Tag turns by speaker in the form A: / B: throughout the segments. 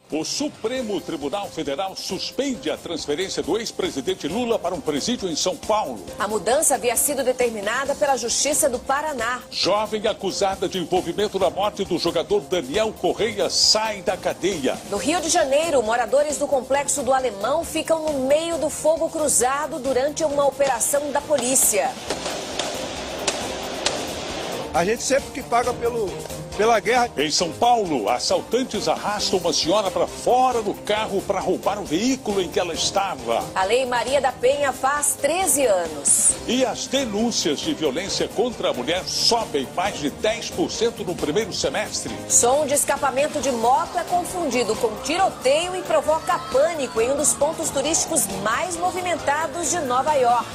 A: O Supremo Tribunal Federal suspende a transferência do ex-presidente Lula para um presídio em São Paulo.
B: A mudança havia sido determinada pela Justiça do Paraná.
A: Jovem acusada de envolvimento na morte do jogador Daniel Correia sai da cadeia.
B: No Rio de Janeiro, moradores do Complexo do Alemão ficam no meio do fogo cruzado durante uma operação da polícia.
C: A gente sempre que paga pela guerra.
A: Em São Paulo, assaltantes arrastam uma senhora para fora do carro para roubar o veículo em que ela estava.
B: A Lei Maria da Penha faz 13 anos.
A: E as denúncias de violência contra a mulher sobem mais de 10% no primeiro semestre.
B: Som de escapamento de moto é confundido com tiroteio e provoca pânico em um dos pontos turísticos mais movimentados de Nova York.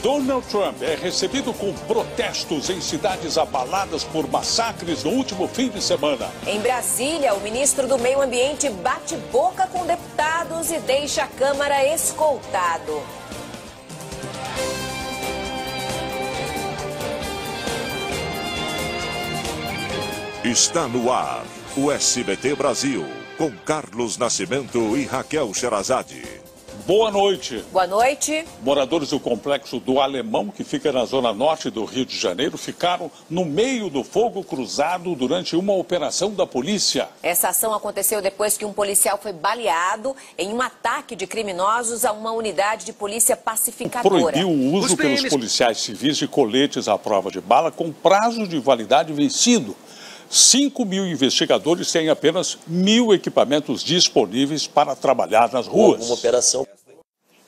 A: Donald Trump é recebido com protestos em cidades abaladas por massacres no último fim de semana.
B: Em Brasília, o ministro do Meio Ambiente bate boca com deputados e deixa a Câmara escoltado.
D: Está no ar o SBT Brasil, com Carlos Nascimento e Raquel Sherazade.
A: Boa noite.
B: Boa noite.
A: Moradores do Complexo do Alemão, que fica na zona norte do Rio de Janeiro, ficaram no meio do fogo cruzado durante uma operação da polícia.
B: Essa ação aconteceu depois que um policial foi baleado em um ataque de criminosos a uma unidade de polícia pacificadora.
A: Proibiu o uso pelos policiais civis de coletes à prova de bala com prazo de validade vencido. 5.000 investigadores têm apenas 1.000 equipamentos disponíveis para trabalhar nas ruas.
E: Uma operação.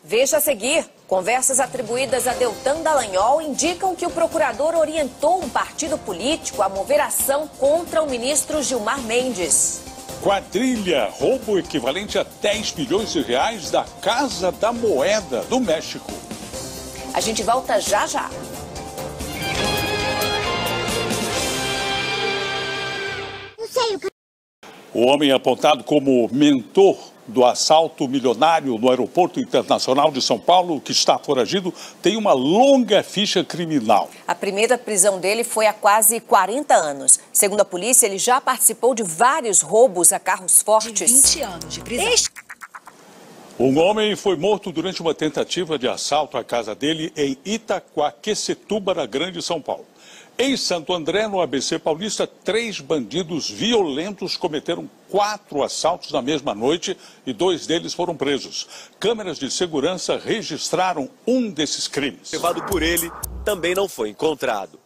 B: Veja a seguir. Conversas atribuídas a Deltan Dallagnol indicam que o procurador orientou um partido político a mover ação contra o ministro Gilmar Mendes.
A: Quadrilha roubo equivalente a 10 bilhões de reais da Casa da Moeda do México.
B: A gente volta já já.
A: O homem apontado como mentor do assalto milionário no Aeroporto Internacional de São Paulo, que está foragido, tem uma longa ficha criminal.
B: A primeira prisão dele foi há quase 40 anos. Segundo a polícia, ele já participou de vários roubos a carros fortes.
F: 20 anos de prisão.
A: Um homem foi morto durante uma tentativa de assalto à casa dele em Itaquaquecetuba, na Grande São Paulo. Em Santo André, no ABC Paulista, 3 bandidos violentos cometeram 4 assaltos na mesma noite e 2 deles foram presos. Câmeras de segurança registraram um desses crimes.
E: Levado por ele, também não foi encontrado.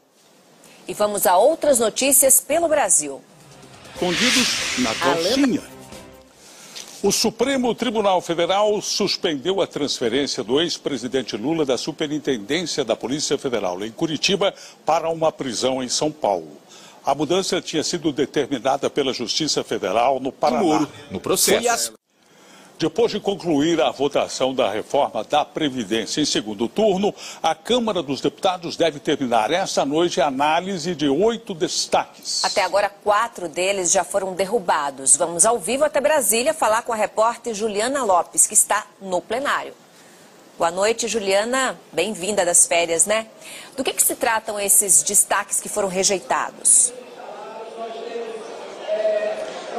B: E vamos a outras notícias pelo Brasil.
A: Escondidos na calcinha. O Supremo Tribunal Federal suspendeu a transferência do ex-presidente Lula da Superintendência da Polícia Federal em Curitiba para uma prisão em São Paulo. A mudança tinha sido determinada pela Justiça Federal no Paraná.
G: No processo.
A: Depois de concluir a votação da reforma da Previdência em segundo turno, a Câmara dos Deputados deve terminar esta noite a análise de 8 destaques.
B: Até agora, 4 deles já foram derrubados. Vamos ao vivo até Brasília falar com a repórter Juliana Lopes, que está no plenário. Boa noite, Juliana. Bem-vinda das férias, né? Do que se tratam esses destaques que foram rejeitados?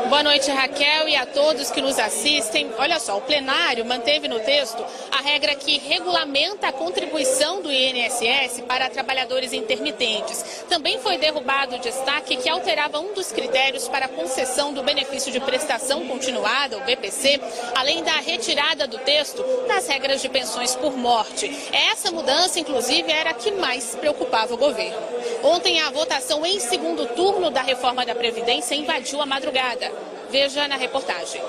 H: Boa noite, Raquel, e a todos que nos assistem. Olha só, o plenário manteve no texto a regra que regulamenta a contribuição do INSS para trabalhadores intermitentes. Também foi derrubado o destaque que alterava um dos critérios para a concessão do benefício de prestação continuada, o BPC, além da retirada do texto das regras de pensões por morte. Essa mudança, inclusive, era a que mais preocupava o governo. Ontem, a votação em segundo turno da reforma da Previdência invadiu a madrugada. Veja na reportagem.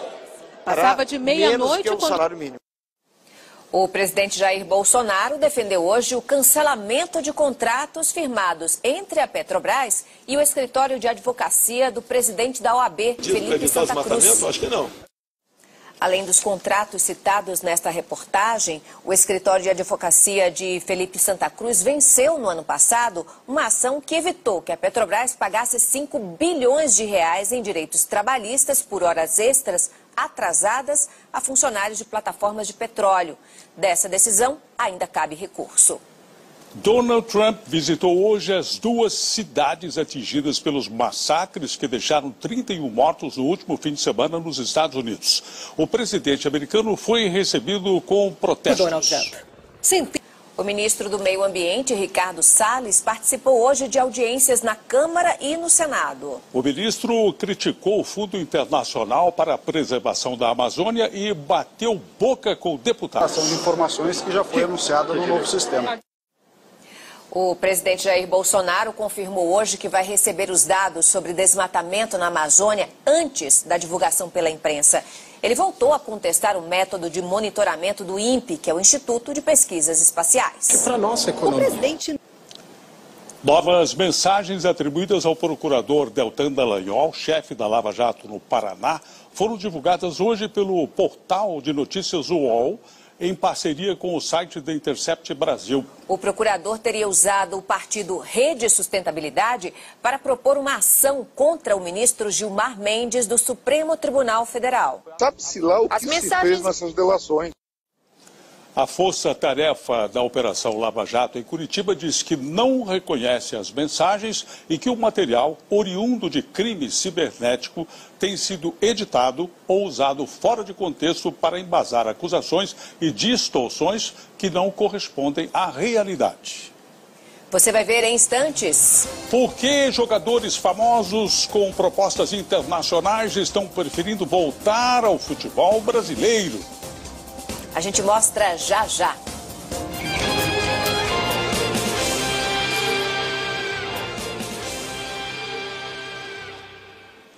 B: Passava de meia-noite
E: quando... salário mínimo.
B: O presidente Jair Bolsonaro defendeu hoje o cancelamento de contratos firmados entre a Petrobras e o escritório de advocacia do presidente da OAB, Felipe Santa Cruz.
E: Acho que não.
B: Além dos contratos citados nesta reportagem, o escritório de advocacia de Felipe Santa Cruz venceu no ano passado uma ação que evitou que a Petrobras pagasse 5 bilhões de reais em direitos trabalhistas por horas extras atrasadas a funcionários de plataformas de petróleo. Dessa decisão, ainda cabe recurso.
A: Donald Trump visitou hoje as duas cidades atingidas pelos massacres que deixaram 31 mortos no último fim de semana nos Estados Unidos. O presidente americano foi recebido com protestos.
B: O ministro do Meio Ambiente, Ricardo Salles, participou hoje de audiências na Câmara e no Senado.
A: O ministro criticou o Fundo Internacional para a Preservação da Amazônia e bateu boca com deputados.
F: São informações que já foi anunciada no novo sistema.
B: O presidente Jair Bolsonaro confirmou hoje que vai receber os dados sobre desmatamento na Amazônia antes da divulgação pela imprensa. Ele voltou a contestar o método de monitoramento do INPE, que é o Instituto de Pesquisas Espaciais.
G: Para nossa economia.
A: Novas mensagens atribuídas ao procurador Deltan Dallagnol, chefe da Lava Jato no Paraná, foram divulgadas hoje pelo portal de notícias UOL, em parceria com o site da Intercept Brasil.
B: O procurador teria usado o partido Rede Sustentabilidade para propor uma ação contra o ministro Gilmar Mendes do Supremo Tribunal Federal.
F: Sabe-se lá o que se fez nessas delações.
A: A força-tarefa da Operação Lava Jato em Curitiba diz que não reconhece as mensagens e que o material oriundo de crime cibernético tem sido editado ou usado fora de contexto para embasar acusações e distorções que não correspondem à realidade.
B: Você vai ver em instantes.
A: Por que jogadores famosos com propostas internacionais estão preferindo voltar ao futebol brasileiro?
B: A gente mostra já já.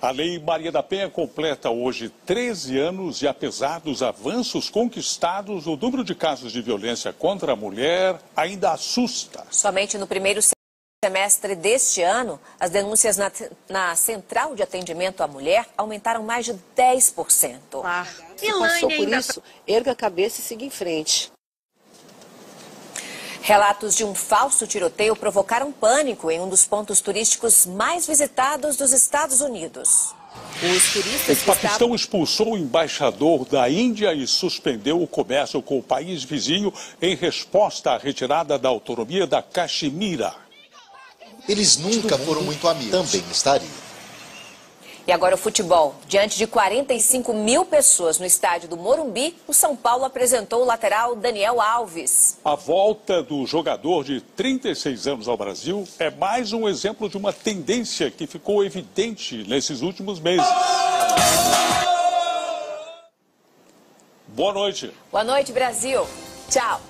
A: A Lei Maria da Penha completa hoje 13 anos e, apesar dos avanços conquistados, o número de casos de violência contra a mulher ainda assusta.
B: Somente no primeiro semestre deste ano, as denúncias na Central de Atendimento à Mulher aumentaram mais de 10%.
I: Se passou por isso, erga a cabeça e siga em frente.
B: Relatos de um falso tiroteio provocaram pânico em um dos pontos turísticos mais visitados dos Estados Unidos. Os turistas
A: O Paquistão expulsou o embaixador da Índia e suspendeu o comércio com o país vizinho em resposta à retirada da autonomia da Caxemira.
J: Eles nunca foram muito amigos. Também estariam.
B: E agora o futebol. Diante de 45 mil pessoas no estádio do Morumbi, o São Paulo apresentou o lateral Daniel Alves.
A: A volta do jogador de 36 anos ao Brasil é mais um exemplo de uma tendência que ficou evidente nesses últimos meses.
B: Boa noite, Brasil. Tchau.